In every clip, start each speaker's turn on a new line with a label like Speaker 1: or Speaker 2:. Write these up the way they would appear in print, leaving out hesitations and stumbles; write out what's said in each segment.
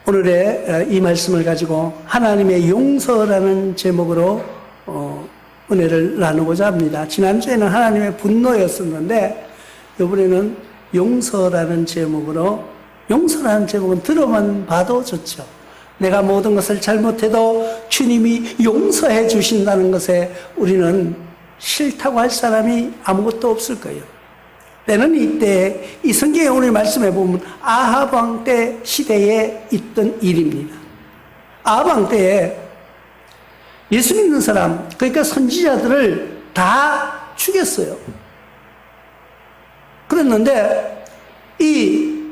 Speaker 1: 오늘의 이 말씀을 가지고 하나님의 용서라는 제목으로 은혜를 나누고자 합니다. 지난주에는 하나님의 분노였었는데 이번에는 용서라는 제목으로, 용서라는 제목은 들어만 봐도 좋죠. 내가 모든 것을 잘못해도 주님이 용서해 주신다는 것에 우리는 싫다고 할 사람이 아무것도 없을 거예요. 때는 이때, 이 성경에 오늘 말씀해 보면 아합 왕 때 시대에 있던 일입니다. 아합 왕 때에 예수 믿는 사람, 그러니까 선지자들을 다 죽였어요. 그랬는데 이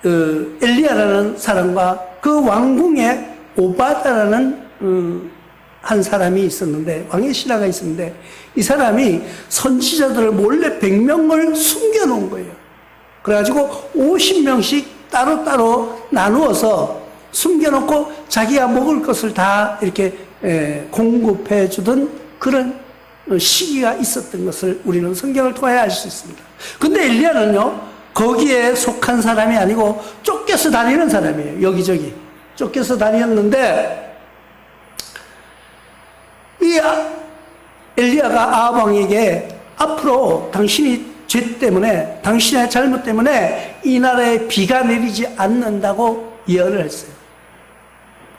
Speaker 1: 엘리야라는 사람과 그 왕궁에 오바다라는 한 사람이 있었는데, 왕의 신하가 있었는데, 이 사람이 선지자들을 몰래 100명을 숨겨놓은 거예요. 그래가지고 50명씩 따로따로 나누어서 숨겨놓고 자기가 먹을 것을 다 이렇게 공급해 주던 그런 시기가 있었던 것을 우리는 성경을 통해 알 수 있습니다. 근데 엘리야는요, 거기에 속한 사람이 아니고 쫓겨서 다니는 사람이에요. 여기저기 쫓겨서 다녔는데, 이 엘리야가 아합 왕에게 앞으로 당신이 죄 때문에, 당신의 잘못 때문에 이 나라에 비가 내리지 않는다고 예언을 했어요.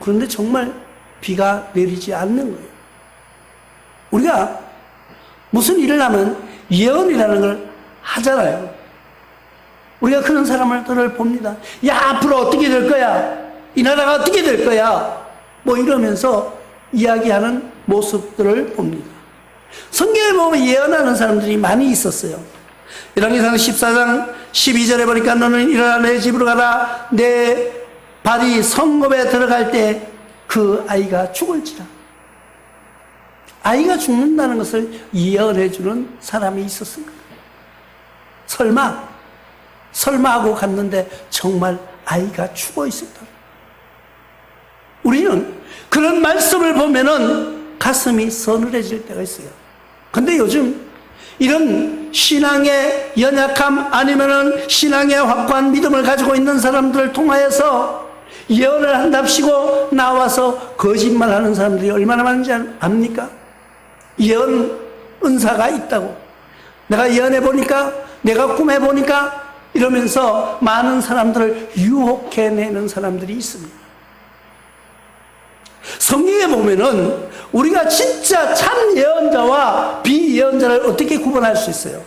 Speaker 1: 그런데 정말 비가 내리지 않는 거예요. 우리가 무슨 일을 하면 예언이라는 걸 하잖아요. 우리가 그런 사람들을 봅니다. 야, 앞으로 어떻게 될 거야? 이 나라가 어떻게 될 거야? 뭐 이러면서 이야기하는 모습들을 봅니다. 성경에 보면 예언하는 사람들이 많이 있었어요. 열왕기상 14장 12절에 보니까 너는 일어나 내 집으로 가라. 내 발이 성읍에 들어갈 때 그 아이가 죽을지라. 아이가 죽는다는 것을 예언해 주는 사람이 있었습니다. 설마 하고 갔는데 정말 아이가 죽어 있었다. 우리는 그런 말씀을 보면은 가슴이 서늘해질 때가 있어요. 근데 요즘 이런 신앙의 연약함 아니면은 신앙의 확고한 믿음을 가지고 있는 사람들을 통하여서 예언을 한답시고 나와서 거짓말하는 사람들이 얼마나 많은지 압니까? 예언 은사가 있다고, 내가 예언해 보니까, 내가 꿈해 보니까 이러면서 많은 사람들을 유혹해내는 사람들이 있습니다. 성경에 보면은 우리가 진짜 참 예언자와 비예언자를 어떻게 구분할 수 있어요?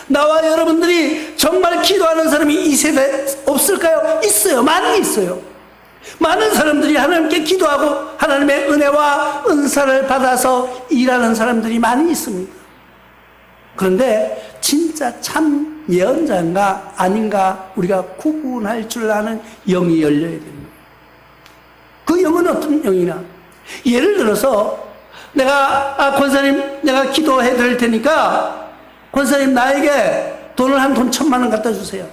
Speaker 1: 나와 여러분들이 정말 기도하는 사람이 이 세대에 없을까요? 있어요. 많이 있어요. 많은 사람들이 하나님께 기도하고 하나님의 은혜와 은사를 받아서 일하는 사람들이 많이 있습니다. 그런데 진짜 참 예언자인가 아닌가 우리가 구분할 줄 아는 영이 열려야 됩니다. 그 영은 어떤 영이냐? 예를 들어서 내가 권사님, 내가 기도해 드릴 테니까 권사님 나에게 돈을 한 돈 1,000만 원 갖다 주세요.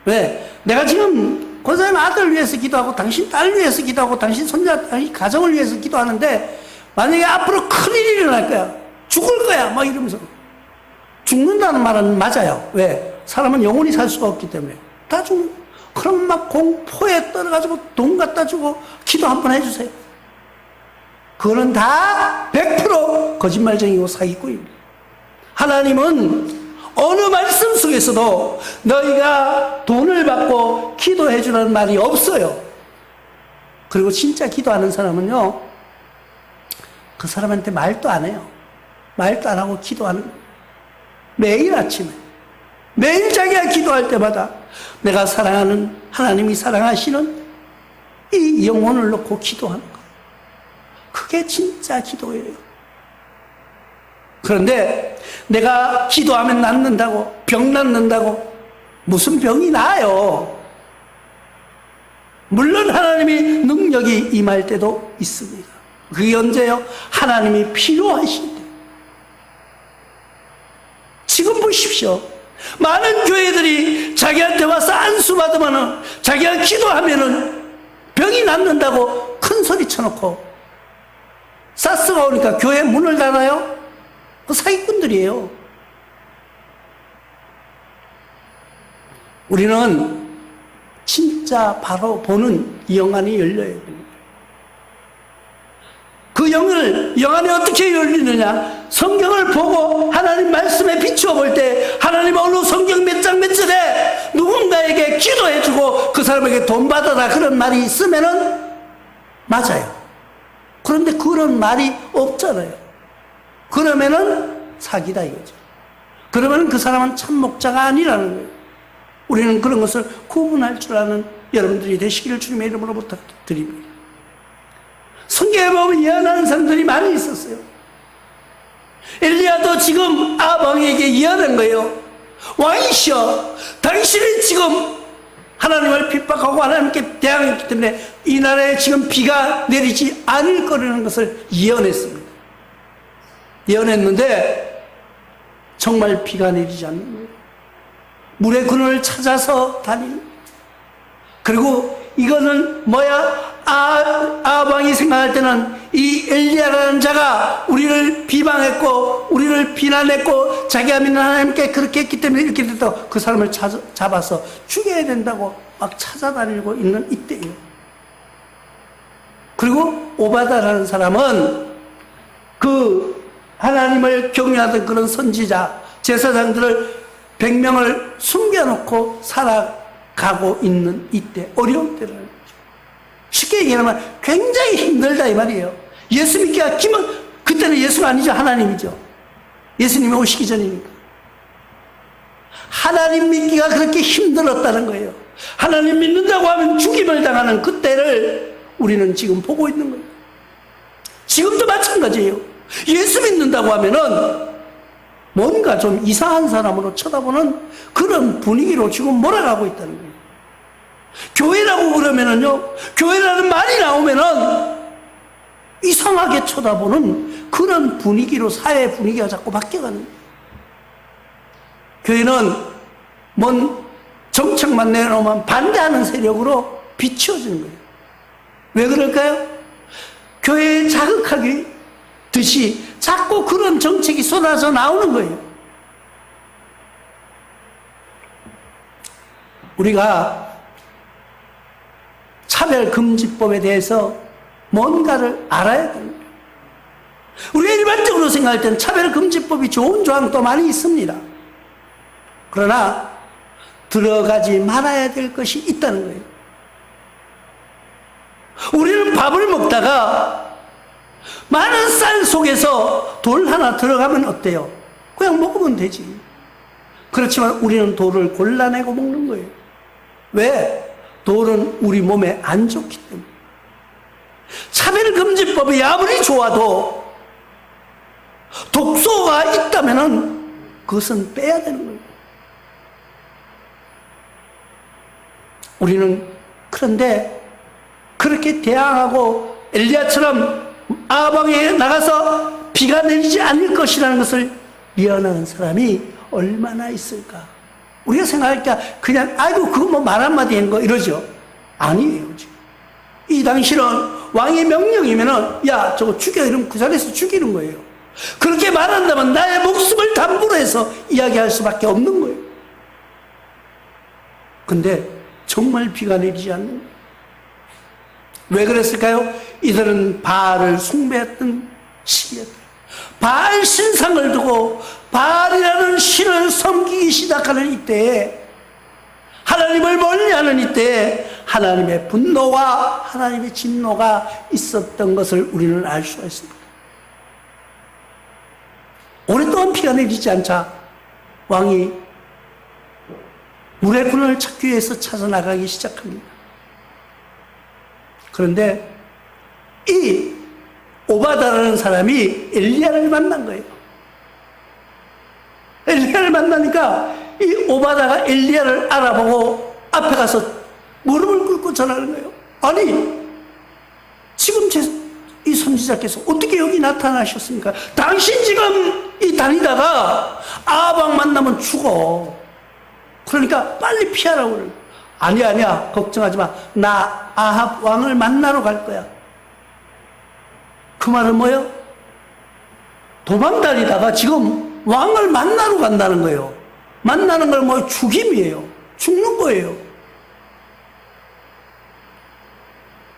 Speaker 1: 왜? 내가 지금 권사님 아들 위해서 기도하고 당신 딸 위해서 기도하고 당신 손자, 당신 가정을 위해서 기도하는데 만약에 앞으로 큰일이 일어날 거야, 죽을 거야 막 이러면서. 죽는다는 말은 맞아요. 왜? 사람은 영원히 살 수가 없기 때문에 다 죽는. 그럼 막 공포에 떨어가지고 돈 갖다 주고 기도 한번 해주세요. 그거는 다 100% 거짓말쟁이고 사기꾼입니다. 하나님은 어느 말씀 속에서도 너희가 돈을 받고 기도해 주라는 말이 없어요. 그리고 진짜 기도하는 사람은요, 그 사람한테 말도 안 해요. 말도 안 하고 기도하는 거예요. 매일 아침에, 매일 자기가 기도할 때마다 내가 사랑하는, 하나님이 사랑하시는 이 영혼을 놓고 기도하는 것. 그게 진짜 기도예요. 그런데 내가 기도하면 낫는다고, 병 낫는다고, 무슨 병이 나아요? 물론 하나님이 능력이 임할 때도 있습니다. 그게 언제요? 하나님이 필요하실 때. 지금 보십시오. 많은 교회들이 자기한테 와서 안수 받으면은, 자기가 기도하면은 병이 낫는다고 큰 소리 쳐놓고 사스가 오니까 교회 문을 닫아요? 그 사기꾼들이에요. 우리는 진짜 바로 보는 영안이 열려야 됩니다. 그 영안이 어떻게 열리느냐? 성경을 보고 하나님 말씀에 비추어 볼 때 하나님 어느 성경 몇 장 몇 절에 누군가에게 기도해주고 그 사람에게 돈 받아라 그런 말이 있으면은 맞아요. 그런데 그런 말이 없잖아요. 그러면은 사기다 이거죠. 그러면 그 사람은 참 목자가 아니라는 거예요. 우리는 그런 것을 구분할 줄 아는 여러분들이 되시기를 주님의 이름으로 부탁드립니다. 성경에 보면 예언하는 사람들이 많이 있었어요. 엘리야도 지금 아방에게 예언한 거예요. 왕이시여, 당신이 지금 하나님을 핍박하고 하나님께 대항했기 때문에 이 나라에 지금 비가 내리지 않을 거라는 것을 예언했습니다. 예언했는데 정말 비가 내리지 않는 거예요. 물의 근원을 찾아서 다니는. 그리고 이거는 뭐야? 아방이 생각할 때는 이 엘리야라는 자가 우리를 비방했고 우리를 비난했고 자기가 믿는 하나님께 그렇게 했기 때문에 이렇게 됐다고 그 사람을 잡아서 죽여야 된다고 막 찾아다니고 있는 이때예요. 그리고 오바다라는 사람은 그 하나님을 경외하던 그런 선지자 제사장들을 100명을 숨겨놓고 살아가고 있는 이때 어려운 때라는 거죠. 쉽게 얘기하면 굉장히 힘들다 이 말이에요. 예수 믿기가 기면 그때는 예수가 아니죠. 하나님이죠. 예수님이 오시기 전이니까. 하나님 믿기가 그렇게 힘들었다는 거예요. 하나님 믿는다고 하면 죽임을 당하는 그때를 우리는 지금 보고 있는 거예요. 지금도 마찬가지예요. 예수 믿는다고 하면은 뭔가 좀 이상한 사람으로 쳐다보는 그런 분위기로 지금 몰아가고 있다는 거예요. 교회라고 그러면은요, 교회라는 말이 나오면은 이상하게 쳐다보는 그런 분위기로 사회 분위기가 자꾸 바뀌어가는 거예요. 교회는 뭔 정책만 내놓으면 반대하는 세력으로 비추어지는 거예요. 왜 그럴까요? 교회에 자극하기 듯이 자꾸 그런 정책이 쏟아져 나오는 거예요. 우리가 차별금지법에 대해서 뭔가를 알아야 됩니다. 우리가 일반적으로 생각할 때는 차별금지법이 좋은 조항도 많이 있습니다. 그러나 들어가지 말아야 될 것이 있다는 거예요. 우리는 밥을 먹다가 많은 쌀 속에서 돌 하나 들어가면 어때요? 그냥 먹으면 되지. 그렇지만 우리는 돌을 골라내고 먹는 거예요. 왜? 돌은 우리 몸에 안 좋기 때문에. 차별금지법이 아무리 좋아도 독소가 있다면 그것은 빼야 되는 거예요. 우리는 그런데 그렇게 대항하고 엘리야처럼 아방에 나가서 비가 내리지 않을 것이라는 것을 예언하는 사람이 얼마나 있을까? 우리가 생각할 때 그냥 아이고 그거 뭐 말 한마디 한 거 이러죠. 아니에요. 지금 이 당시는 왕의 명령이면은 야 저거 죽여 이러면 그 자리에서 죽이는 거예요. 그렇게 말한다면 나의 목숨을 담보로 해서 이야기할 수밖에 없는 거예요. 근데 정말 비가 내리지 않는 거예요. 왜 그랬을까요? 이들은 바알을 숭배했던 시기였다. 바알 신상을 두고 바알이라는 신을 섬기기 시작하는 이때에, 하나님을 멀리하는 이때에 하나님의 분노와 하나님의 진노가 있었던 것을 우리는 알 수가 있습니다. 오랫동안 비가 내리지 않자 왕이 물의 근원을 찾기 위해서 찾아나가기 시작합니다. 그런데 이 오바다라는 사람이 엘리야를 만난 거예요. 엘리야를 만나니까 이 오바다가 엘리야를 알아보고 앞에 가서 무릎을 꿇고 전하는 거예요. 아니 지금 이 선지자께서 어떻게 여기 나타나셨습니까? 당신 지금 이 다니다가 아합 만나면 죽어. 그러니까 빨리 피하라고 그래요. 아니야 걱정하지 마. 나 아합 왕을 만나러 갈 거야. 그 말은 뭐예요? 도망다니다가 지금 왕을 만나러 간다는 거예요. 만나는 걸 뭐 죽임이에요. 죽는 거예요.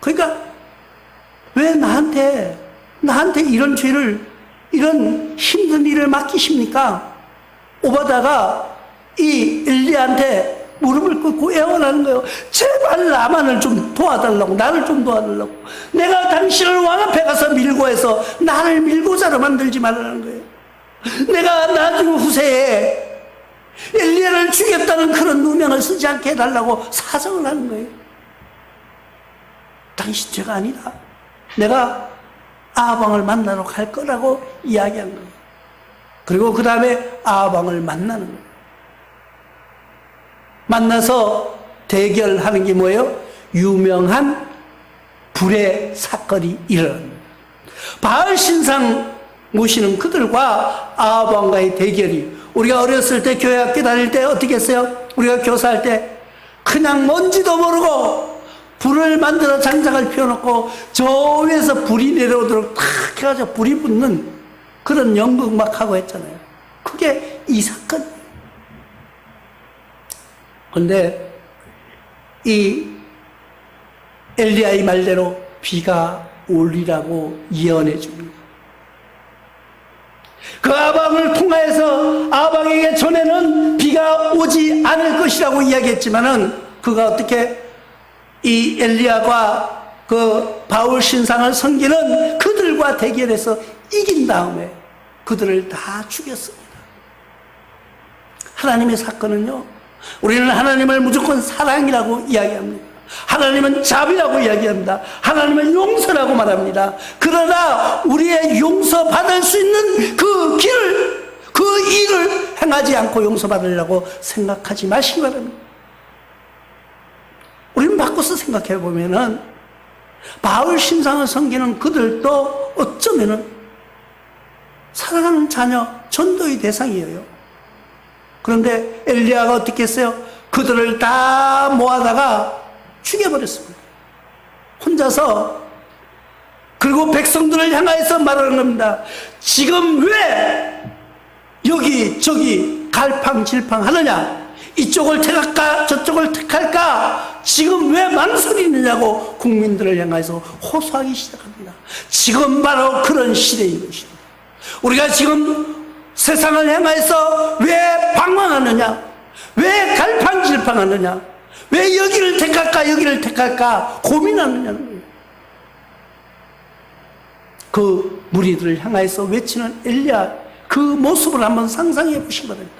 Speaker 1: 그러니까 왜 나한테 이런 죄를, 이런 힘든 일을 맡기십니까? 오바다가 이 엘리야한테 무릎을 꿇고 애원하는 거예요. 제발 나만을 좀 도와달라고, 나를 좀 도와달라고. 내가 당신을 왕 앞에 가서 밀고 해서 나를 밀고자로 만들지 말라는 거예요. 내가 나중 후세에 엘리야를 죽였다는 그런 누명을 쓰지 않게 해달라고 사정을 하는 거예요. 당신 죄가 아니다. 내가 아합왕을 만나러 갈 거라고 이야기한 거예요. 그리고 그 다음에 아합왕을 만나는 거예요. 만나서 대결하는 게 뭐예요? 유명한 불의 사건이 일어납니다. 바알 신상 모시는 그들과 아합왕과의 대결이, 우리가 어렸을 때 교회 학교 다닐 때 어떻게 했어요? 우리가 교사할 때 그냥 뭔지도 모르고 불을 만들어 장작을 피워놓고 저 위에서 불이 내려오도록 탁 해가지고 불이 붙는 그런 연극 막 하고 했잖아요. 그게 이 사건. 그런데 이 엘리야의 말대로 비가 오리라고 예언해 줍니다. 그 아합왕을 통하여서 아합왕에게 전에는 비가 오지 않을 것이라고 이야기했지만은 그가 어떻게 이 엘리야가 그 바울 신상을 섬기는 그들과 대결해서 이긴 다음에 그들을 다 죽였습니다. 하나님의 사건은요, 우리는 하나님을 무조건 사랑이라고 이야기합니다. 하나님은 자비라고 이야기합니다. 하나님은 용서라고 말합니다. 그러나 우리의 용서받을 수 있는 그 길을, 그 일을 행하지 않고 용서받으려고 생각하지 마시기 바랍니다. 우리는 바꿔서 생각해 보면은 바울 신상을 섬기는 그들도 어쩌면은 사랑하는 자녀, 전도의 대상이에요. 그런데 엘리야가 어떻게 했어요? 그들을 다 모아다가 죽여버렸습니다. 혼자서. 그리고 백성들을 향하여서 말하는 겁니다. 지금 왜 여기 저기 갈팡질팡 하느냐? 이쪽을 택할까 저쪽을 택할까? 지금 왜 망설이느냐고 국민들을 향해서 호소하기 시작합니다. 지금 바로 그런 시대인 것입니다. 우리가 지금 세상을 향해서 왜 방황하느냐? 왜 갈팡질팡하느냐? 왜 여기를 택할까 여기를 택할까 고민하느냐는 거예요. 그 무리들을 향해서 외치는 엘리야, 그 모습을 한번 상상해 보시기 바랍니다.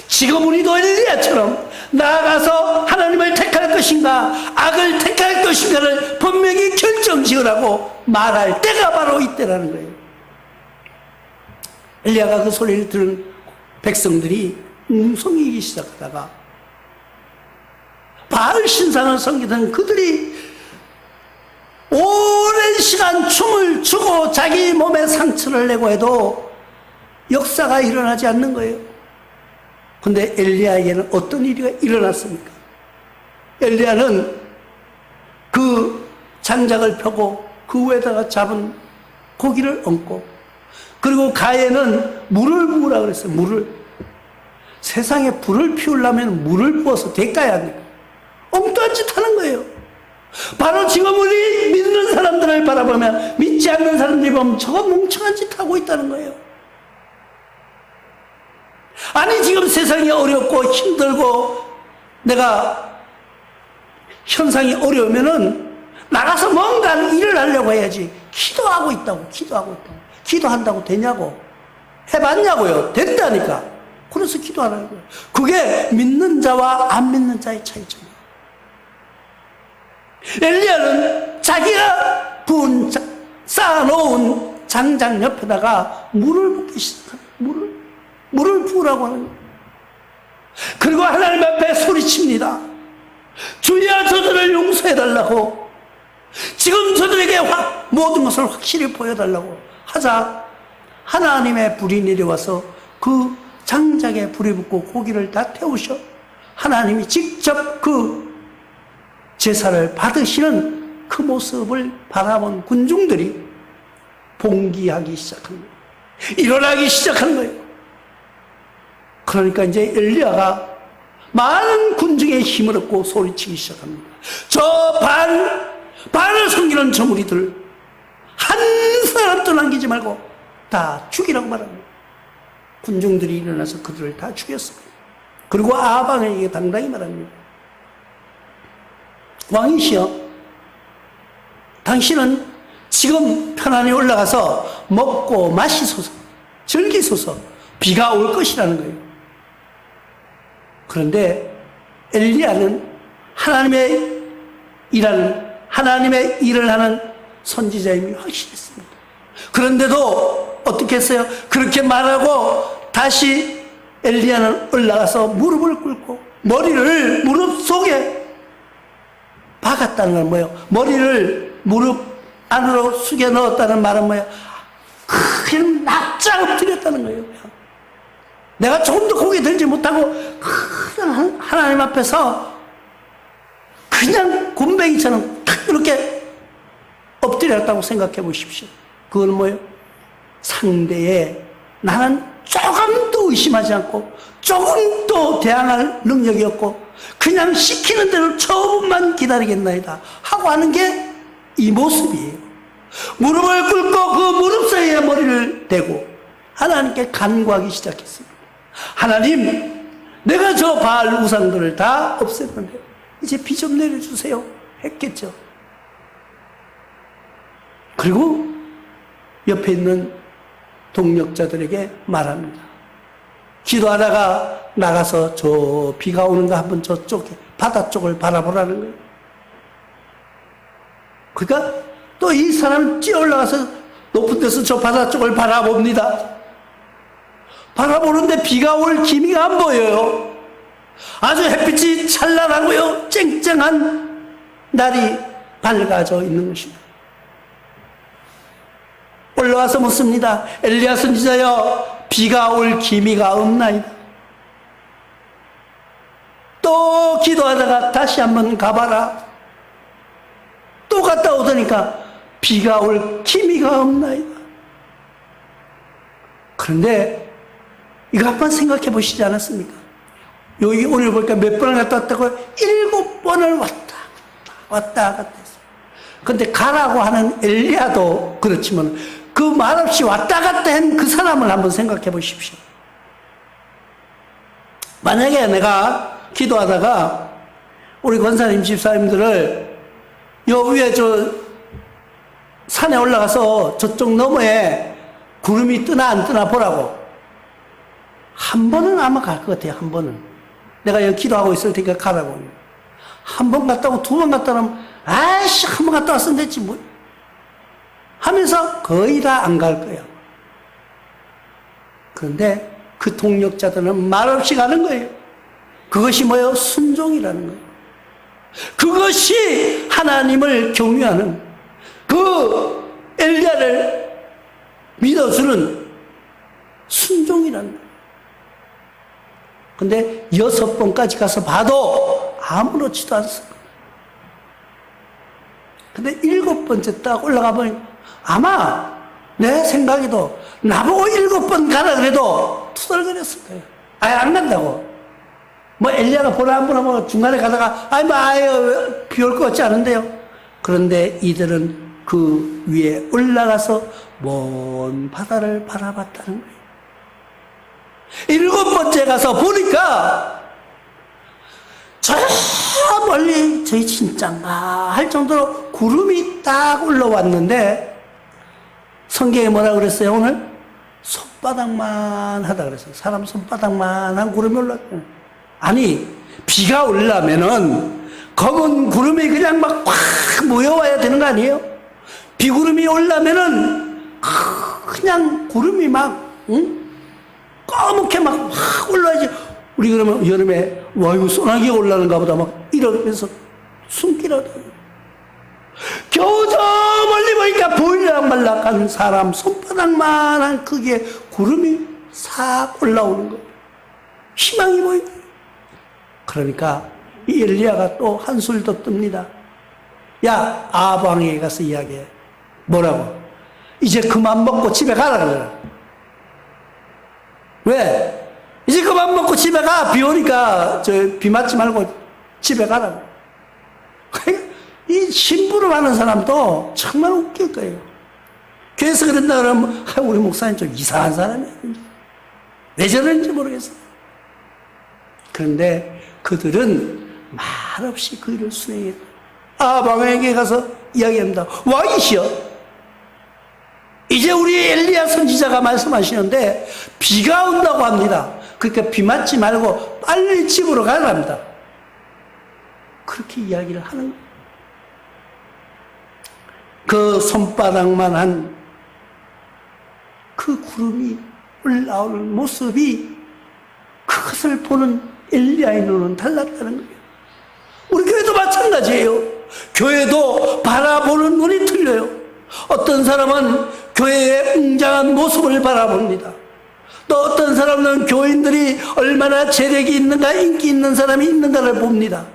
Speaker 1: 지금 우리도 엘리야처럼 나아가서 하나님을 택할 것인가 악을 택할 것인가를 분명히 결정지으라고 말할 때가 바로 이때라는 거예요. 엘리야가 그 소리를 들은 백성들이 웅성이기 시작하다가 바알 신상을 섬기던 그들이 오랜 시간 춤을 추고 자기 몸에 상처를 내고 해도 역사가 일어나지 않는 거예요. 근데 엘리야에게는 어떤 일이 일어났습니까? 엘리야는 그 장작을 펴고 그 위에다가 잡은 고기를 얹고, 그리고 가에는 물을 부으라 그랬어요. 물을. 세상에 불을 피우려면 물을 부어서 데까야 합니다. 엉뚱한 짓 하는 거예요. 바로 지금 우리 믿는 사람들을 바라보면 믿지 않는 사람들이 보면 저거 멍청한 짓 하고 있다는 거예요. 아니 지금 세상이 어렵고 힘들고 내가 현상이 어려우면은 나가서 뭔가 일을 하려고 해야지. 기도하고 있다고. 기도한다고 되냐고. 해봤냐고요. 됐다니까. 그래서 기도하라는 거예요. 그게 믿는 자와 안 믿는 자의 차이점이에요. 엘리야는 자기가 쌓아놓은 장작 옆에다가 물을 붓기 시작합니다. 물을 부으라고 하는 거예요. 그리고 하나님 앞에 소리칩니다. 주여 저들을 용서해달라고. 지금 저들에게 모든 것을 확실히 보여달라고 하자 하나님의 불이 내려와서 그 장작에 불이 붙고 고기를 다 태우셔 하나님이 직접 그 제사를 받으시는 그 모습을 바라본 군중들이 봉기하기 시작한 거예요. 일어나기 시작한 거예요. 그러니까 이제 엘리야가 많은 군중의 힘을 얻고 소리치기 시작합니다. 저 바알을 섬기는 이런 저 무리들 한 사람도 남기지 말고 다 죽이라고 말합니다. 군중들이 일어나서 그들을 다 죽였습니다. 그리고 아방에게 당당히 말합니다. 왕이시여, 당신은 지금 편안히 올라가서 먹고 마시소서, 즐기소서. 비가 올 것이라는 거예요. 그런데 엘리야는 하나님의 일을 하는 선지자임이 확실했습니다. 그런데도 어떻게 했어요? 그렇게 말하고 다시 엘리야는 올라가서 무릎을 꿇고 머리를 무릎 속에 박았다는 건 뭐예요? 머리를 무릎 안으로 숙여 넣었다는 말은 뭐예요? 그냥 납작 엎드렸다는 거예요. 내가 조금 더 고개 들지 못하고 그냥 하나님 앞에서 그냥 곰뱅이처럼 탁 이렇게 엎드렸다고 생각해 보십시오. 그건 뭐예요? 상대의 나는 조금도 의심하지 않고 조금도 대항할 능력이 없고 그냥 시키는 대로 처음만 기다리겠나이다 하고 하는 게 이 모습이에요. 무릎을 꿇고 그 무릎 사이에 머리를 대고 하나님께 간구하기 시작했습니다. 하나님, 내가 저 바알 우상들을 다 없앴는데 이제 비 좀 내려주세요 했겠죠. 그리고 옆에 있는 동력자들에게 말합니다. 기도하다가 나가서 저 비가 오는 거 한번 저쪽에 바다 쪽을 바라보라는 거예요. 그러니까 또 이 사람은 뛰어 올라가서 높은 데서 저 바다 쪽을 바라봅니다. 바라보는데 비가 올 기미가 안 보여요. 아주 햇빛이 찬란하고요, 쨍쨍한 날이 밝아져 있는 것입니다. 올라와서 묻습니다. 엘리야 선지자여, 비가 올 기미가 없나이다. 또 기도하다가 다시 한번 가봐라. 또 갔다 오더니까 비가 올 기미가 없나이다. 그런데 이거 한번 생각해 보시지 않았습니까? 여기 오늘 보니까 몇 번을 갔다 왔다고요? 7번을 왔다 갔다 했어요. 근데 가라고 하는 엘리야도 그렇지만 그 말없이 왔다 갔다 한 그 사람을 한번 생각해 보십시오. 만약에 내가 기도하다가 우리 권사님 집사님들을 여 위에 저 산에 올라가서 저쪽 너머에 구름이 뜨나 안 뜨나 보라고 한 번은 아마 갈 것 같아요. 한 번은 내가 여기 기도하고 있을 테니까 가라고. 한 번 갔다 오고 두 번 갔다 오면 아이씨 한 번 갔다 왔으면 됐지 뭐 하면서 거의 다 안 갈 거예요. 그런데 그 동력자들은 말없이 가는 거예요. 그것이 뭐예요? 순종이라는 거예요. 그것이 하나님을 경유하는 그 엘리야를 믿어주는 순종이라는 거예요. 근데 6번까지 가서 봐도 아무렇지도 않습니다. 근데 7번째 딱 올라가 보니 아마 내 생각에도 나보고 7번 가라 그래도 투덜거렸을 거예요. 아예 안 간다고. 뭐 엘리야가 보라 안 보라 뭐 중간에 가다가 아이 뭐 아예 비 올 것 같지 않은데요. 그런데 이들은 그 위에 올라가서 먼 바다를 바라봤다는 거예요. 7번째 가서 보니까 저 멀리 저희 진짠가 할 정도로 구름이 딱 올라왔는데 성경에 뭐라 그랬어요 오늘? 손바닥만 하다 그랬어요. 사람 손바닥만 한 구름이 올라왔어요. 아니 비가 오려면은 검은 구름이 그냥 막 확 모여와야 되는 거 아니에요? 비구름이 오려면은 그냥 구름이 막 까맣게 막 확 올라야지. 우리 그러면 여름에 와 이거 소나기가 올라는가 보다 막 이러면서 숨기라도 겨우 저 멀리 보니까 보일락말락한 사람 손바닥만한 크기의 구름이 싹 올라오는 거예요. 희망이 보이고. 그러니까 이 엘리야가 또 한술 더 뜹니다. 야 아방에 가서 이야기해. 뭐라고? 이제 그만 먹고 집에 가라 그래. 왜? 이제 그만 먹고 집에 가. 비 오니까 비 맞지 말고 집에 가라. 이 심부름하는 사람도 정말 웃길 거예요. 교회에서 그런다 그러면 우리 목사님 좀 이상한 사람이야. 왜 저러는지 모르겠어요. 그런데 그들은 말없이 그 일을 수행했다. 아방에게 가서 이야기합니다. 왕이시여, 이제 우리 엘리야 선지자가 말씀하시는데 비가 온다고 합니다. 그러니까 비 맞지 말고 빨리 집으로 가랍니다. 그렇게 이야기를 하는 거예요. 그 손바닥만한 그 구름이 올라오는 모습이, 그것을 보는 엘리야의 눈은 달랐다는 거예요. 우리 교회도 마찬가지예요. 교회도 바라보는 눈이 틀려요. 어떤 사람은 교회의 웅장한 모습을 바라봅니다. 또 어떤 사람은 교인들이 얼마나 재력이 있는가, 인기 있는 사람이 있는가를 봅니다.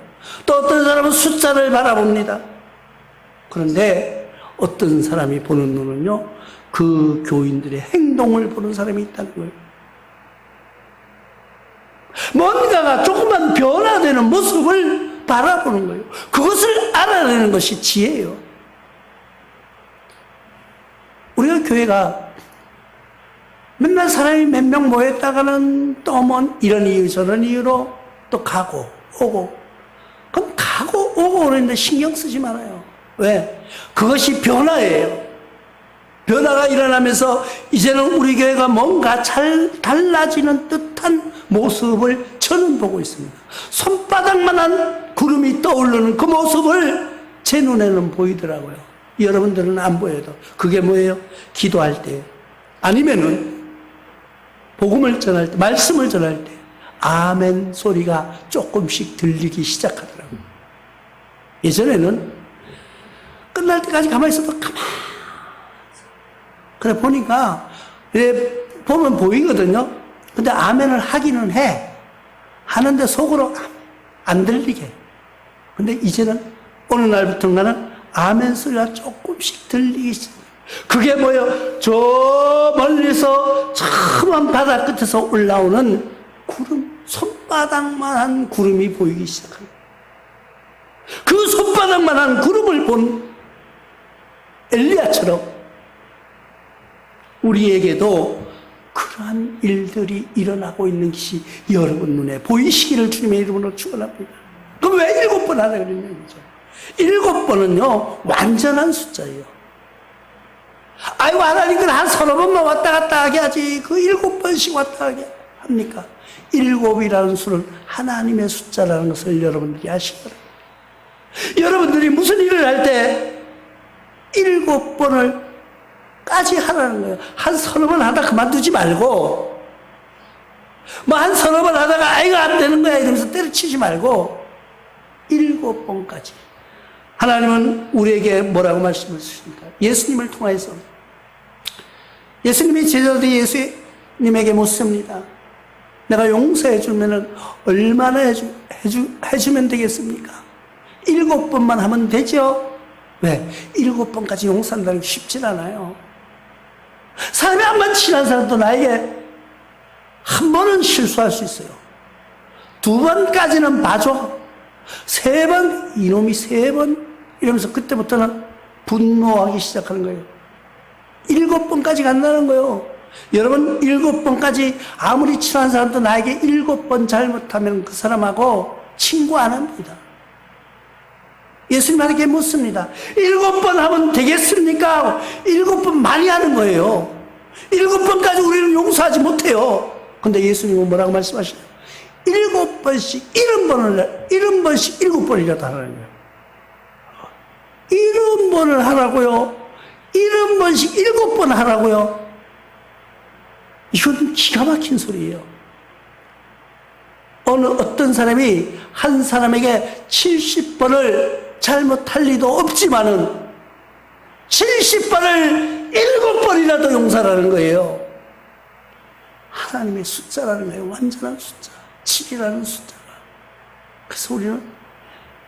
Speaker 1: 또 어떤 사람은 숫자를 바라봅니다. 그런데 어떤 사람이 보는 눈은요, 그 교인들의 행동을 보는 사람이 있다는 거예요. 뭔가가 조금만 변화되는 모습을 바라보는 거예요. 그것을 알아내는 것이 지혜예요. 우리가 교회가 맨날 사람이 몇 명 모였다가는 또 뭐 이런 이유 저런 이유로 또 가고 오고, 그럼 가고 오고 그러는데 신경 쓰지 말아요. 왜? 그것이 변화예요. 변화가 일어나면서 이제는 우리 교회가 뭔가 잘 달라지는 듯한 모습을 저는 보고 있습니다. 손바닥만한 구름이 떠오르는 그 모습을 제 눈에는 보이더라고요. 여러분들은 안 보여도. 그게 뭐예요? 기도할 때, 아니면은 복음을 전할 때, 말씀을 전할 때 아멘 소리가 조금씩 들리기 시작하더라고요. 예전에는 끝날 때까지 가만히 있어도 그래 보니까 보면 보이거든요. 근데 아멘을 하기는 해. 하는데 속으로 안 들리게. 근데 이제는 어느 날부터인가는 아멘 소리가 조금씩 들리기 시작해요. 그게 뭐예요? 저 멀리서 험한 바다 끝에서 올라오는 구름, 손바닥만한 구름이 보이기 시작합니다. 그 손바닥만한 구름을 본 엘리야처럼 우리에게도 그러한 일들이 일어나고 있는 것이 여러분 눈에 보이시기를 주님의 이름으로 축원합니다. 그럼 왜 7번 하라 그러냐 이거죠. 7번은요 완전한 숫자예요. 아이고 하나님 그걸 한 3번만 왔다 갔다 하게 하지 그 7번씩 왔다 하게 합니까? 7이라는 수는 하나님의 숫자라는 것을 여러분들이 아시기 바랍니다. 여러분들이 무슨 일을 할 때 7번을 까지 하라는 거예요. 한 3번 하다 그만두지 말고, 뭐 한 3번 하다가 아이고 안 되는 거야 이러면서 때려치지 말고 7번까지. 하나님은 우리에게 뭐라고 말씀하십니까? 예수님을 통해서 예수님이 제자들 예수님에게 묻습니다. 내가 용서해 주면 얼마나 해주면 되겠습니까? 7번만 하면 되죠? 왜? 7번까지 용서한다는 게 쉽진 않아요. 사람이 한 번 친한 사람도 나에게 한 번은 실수할 수 있어요. 2번까지는 봐줘. 3번, 이놈이 3번 이러면서 그때부터는 분노하기 시작하는 거예요. 7번까지 간다는 거예요. 여러분 7번까지 아무리 친한 사람도 나에게 7번 잘못하면 그 사람하고 친구 안 합니다. 예수님에게 묻습니다. 7번 하면 되겠습니까? 7번 많이 하는 거예요. 7번까지 우리는 용서하지 못해요. 근데 예수님은 뭐라고 말씀하시나요? 7번씩 70번씩 7번이라도 하라는 거예요. 70번을 하라고요? 70번씩 7번 하라고요? 이건 기가 막힌 소리예요. 어떤 사람이 한 사람에게 70번을 잘못할 리도 없지만은 70번을 7번이라도 용서하라는 거예요. 하나님의 숫자라는 거예요. 완전한 숫자. 7이라는 숫자가. 그래서 우리는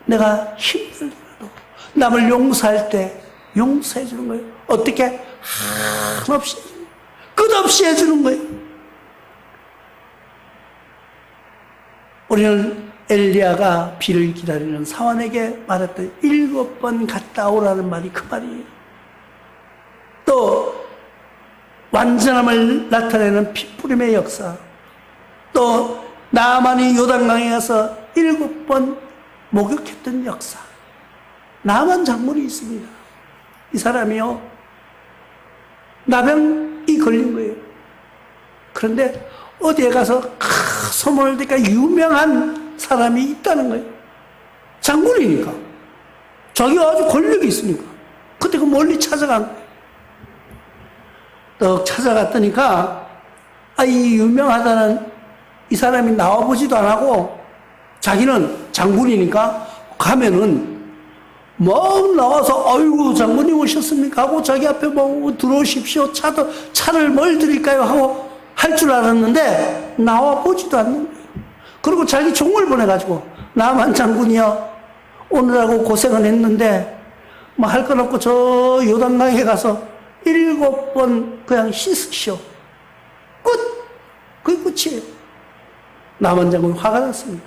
Speaker 1: 내가 힘들더라도 남을 용서할 때 용서해 주는 거예요. 어떻게? 한없이 끝없이 해주는 거예요. 우리는 엘리야가 비를 기다리는 사환에게 말했던 7번 갔다 오라는 말이 그 말이에요. 또 완전함을 나타내는 핏부림의 역사, 또 나아만이 요단강에 가서 7번 목욕했던 역사, 나아만 장군이 있습니다. 이 사람이요, 나병이 걸린 거예요. 그런데 어디에 가서 소문을 듣니까 유명한 사람이 있다는 거예요. 장군이니까. 자기가 아주 권력이 있으니까. 그때 그 멀리 찾아간 거예요. 떡 찾아갔더니까, 이 유명하다는 이 사람이 나와보지도 안 하고, 자기는 장군이니까 가면은, 나와서, 아이고, 장군님 오셨습니까? 하고 자기 앞에 들어오십시오. 차를 뭘 드릴까요? 하고 할 줄 알았는데, 나와보지도 않는 거예요. 그리고 자기 종을 보내가지고, 나만 장군이요, 오늘하고 고생은 했는데, 할 건 없고 저 요단강에 가서 7번 그냥 씻으시오. 끝! 그게 끝이에요. 나만 장군이 화가 났습니다.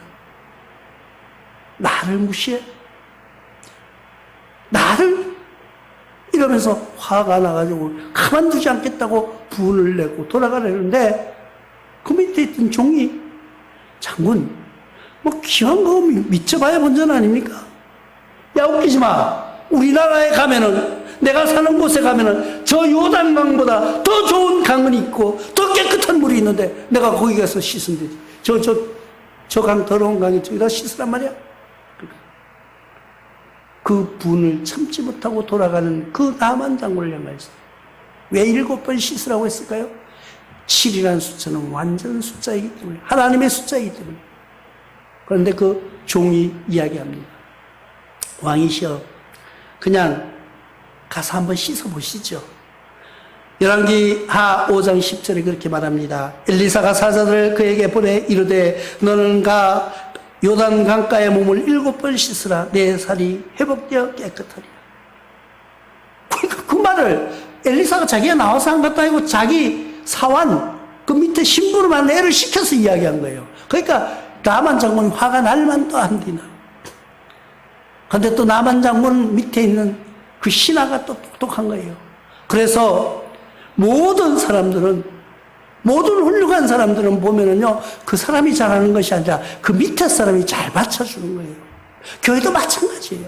Speaker 1: 나를 무시해? 나를? 이러면서 화가 나가지고 가만두지 않겠다고 분을 내고 돌아가려는데 그 밑에 있던 종이, 장군, 기왕 그거 미쳐봐야 본전 아닙니까? 야, 웃기지 마. 우리나라에 가면은, 내가 사는 곳에 가면은 저 요단강보다 더 좋은 강은 있고 더 깨끗한 물이 있는데 내가 거기 가서 씻으면 되지. 저 강, 더러운 강에 저기다 씻으란 말이야. 그 분을 참지 못하고 돌아가는 그 나만 장군을 향하여서 왜 7번 씻으라고 했을까요? 7이라는 숫자는 완전 숫자이기 때문에, 하나님의 숫자이기 때문에. 그런데 그 종이 이야기합니다. 왕이시여, 그냥 가서 한번 씻어보시죠. 열왕기하 5장 10절에 그렇게 말합니다. 엘리사가 사자들을 그에게 보내 이르되 너는 가 요단 강가의 몸을 7번 씻으라. 내 살이 회복되어 깨끗하리라. 그러니까 그 말을 엘리사가 자기가 나와서 한 것도 아니고 자기 사환, 그 밑에 신부로만 애를 시켜서 이야기한 거예요. 그러니까 나만 장군이 화가 날 만도 안 되나. 그런데 또 나만 장군 밑에 있는 그 신하가 또 똑똑한 거예요. 그래서 모든 사람들은, 모든 훌륭한 사람들은 보면은요, 그 사람이 잘하는 것이 아니라 그 밑에 사람이 잘 받쳐주는 거예요. 교회도 마찬가지예요.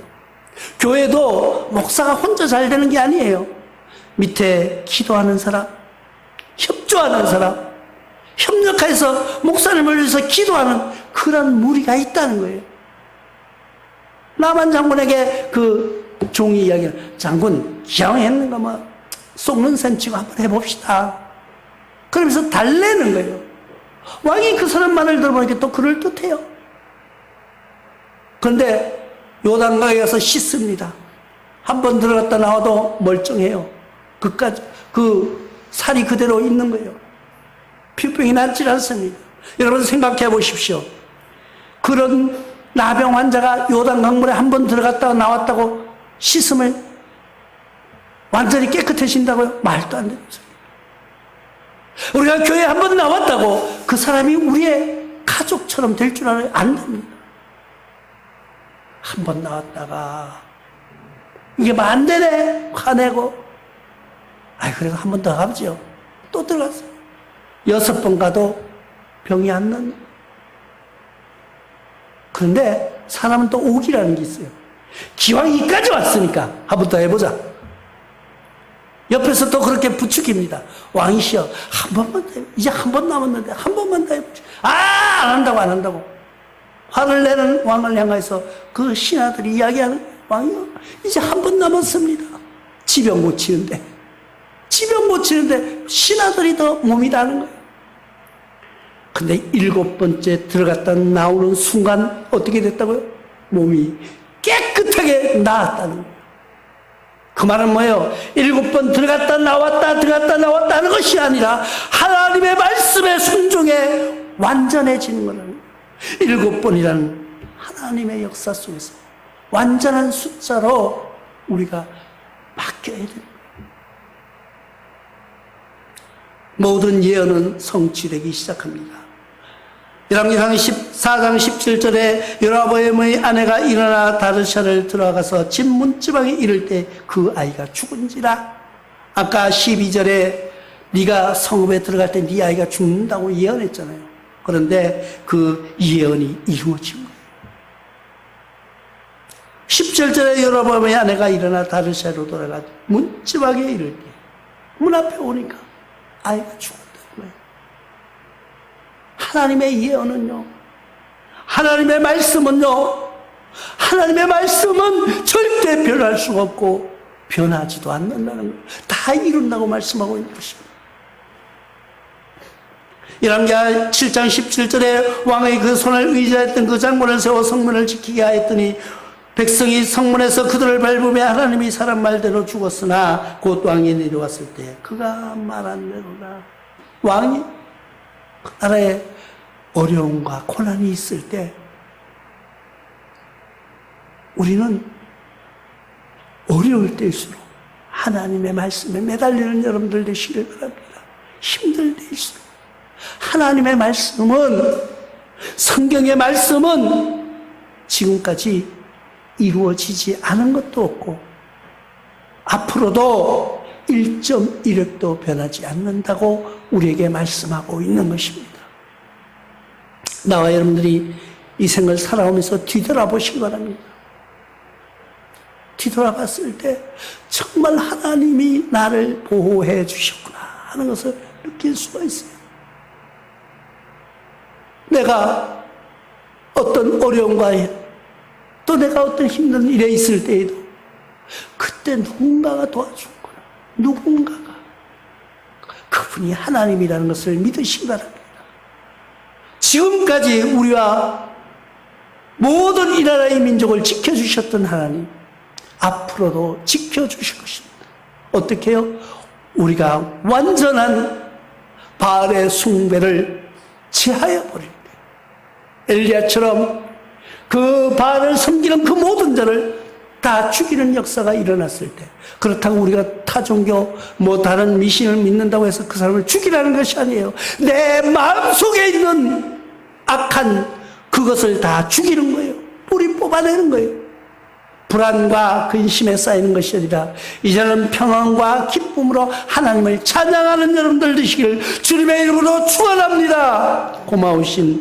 Speaker 1: 교회도 목사가 혼자 잘 되는 게 아니에요. 밑에 기도하는 사람, 협조하는 사람, 협력해서 목사님을 위해서 기도하는 그런 무리가 있다는 거예요. 나만 장군에게 그 종이 이야기를, 장군, 기왕 했는 거 속는 셈 치고 한번 해봅시다. 그러면서 달래는 거예요. 왕이 그 사람 말을 들어보니까 또 그럴듯해요. 그런데 요단강에 가서 씻습니다. 한 번 들어갔다 나와도 멀쩡해요. 그까지, 그 살이 그대로 있는 거예요. 피부병이 낫질 않습니다. 여러분 생각해 보십시오. 그런 나병 환자가 요단강물에 한 번 들어갔다가 나왔다고 씻음을 완전히 깨끗해진다고요? 말도 안 되는 소리. 우리가 교회에 한 번 나왔다고 그 사람이 우리의 가족처럼 될 줄 알아요? 안 됩니다. 한 번 나왔다가 이게 안 되네 화내고, 그래도 한 번 더 가보죠. 또 들어갔어요. 6번 가도 병이 안 난. 그런데 사람은 또 오기라는 게 있어요. 기왕 이까지 왔으니까 한 번 더 해보자. 옆에서 또 그렇게 부추깁니다. 왕이시여, 한 번만 더, 이제 한 번 남았는데 한 번만 더 해보자. 안 한다고, 안 한다고. 화를 내는 왕을 향해서 그 신하들이 이야기하는, 왕이요, 이제 한 번 남았습니다. 지병 고치는데 신하들이 더 몸이 다는 거예요. 근데 7번째 들어갔다 나오는 순간 어떻게 됐다고요? 몸이 깨끗하게 나았다는 거예요. 그 말은 뭐예요? 7번 들어갔다 나왔다 하는 것이 아니라 하나님의 말씀에 순종해 완전해지는 거라는 거예요. 7번이라는 하나님의 역사 속에서 완전한 숫자로 우리가 바뀌어야 됩니다. 모든 예언은 성취되기 시작합니다. 열왕기상 14장 17절에 여로보암의 아내가 일어나 다르샤를 들어가서 집 문지방에 이를 때 그 아이가 죽은지라. 아까 12절에 네가 성읍에 들어갈 때 네 아이가 죽는다고 예언했잖아요. 그런데 그 예언이 이루어진 거예요. 17절에 여로보암의 아내가 일어나 다르샤로 돌아가 문지방에 이를 때 문 앞에 오니까 아이가 죽었다는 거예요. 하나님의 예언은요, 하나님의 말씀은요, 하나님의 말씀은 절대 변할 수가 없고 변하지도 않는다는 걸 다 이룬다고 말씀하고 있는 것입니다. 열왕기하 7장 17절에 왕의 그 손을 의지했던 그 장군을 세워 성문을 지키게 하였더니 백성이 성문에서 그들을 밟으며 하나님이 사람 말대로 죽었으나 곧 왕이 내려왔을 때 그가 말한 대로라. 왕이 그 나라에 어려움과 고난이 있을 때 우리는 어려울 때일수록 하나님의 말씀에 매달리는 여러분들 되시길 바랍니다. 힘들 때일수록 하나님의 말씀은, 성경의 말씀은 지금까지 이루어지지 않은 것도 없고 앞으로도 1.1획도 변하지 않는다고 우리에게 말씀하고 있는 것입니다. 나와 여러분들이 이 생을 살아오면서 뒤돌아보시기 바랍니다. 뒤돌아봤을 때 정말 하나님이 나를 보호해 주셨구나 하는 것을 느낄 수가 있어요. 내가 어떤 어려움과 또 내가 어떤 힘든 일에 있을 때에도 그때 누군가가 도와주구나. 누군가가. 그분이 하나님이라는 것을 믿으시기 바랍니다. 지금까지 우리와 모든 이 나라의 민족을 지켜주셨던 하나님, 앞으로도 지켜주실 것입니다. 어떻게 해요? 우리가 완전한 바알의 숭배를 제하여 버릴 때, 엘리야처럼 그 바알을 섬기는 그 모든 자를 다 죽이는 역사가 일어났을 때, 그렇다고 우리가 타종교 다른 미신을 믿는다고 해서 그 사람을 죽이라는 것이 아니에요. 내 마음속에 있는 악한 그것을 다 죽이는 거예요. 뿌리 뽑아내는 거예요. 불안과 근심에 쌓이는 것이 아니라 이제는 평안과 기쁨으로 하나님을 찬양하는 여러분들 되시기를 주님의 이름으로 축원합니다. 고마우신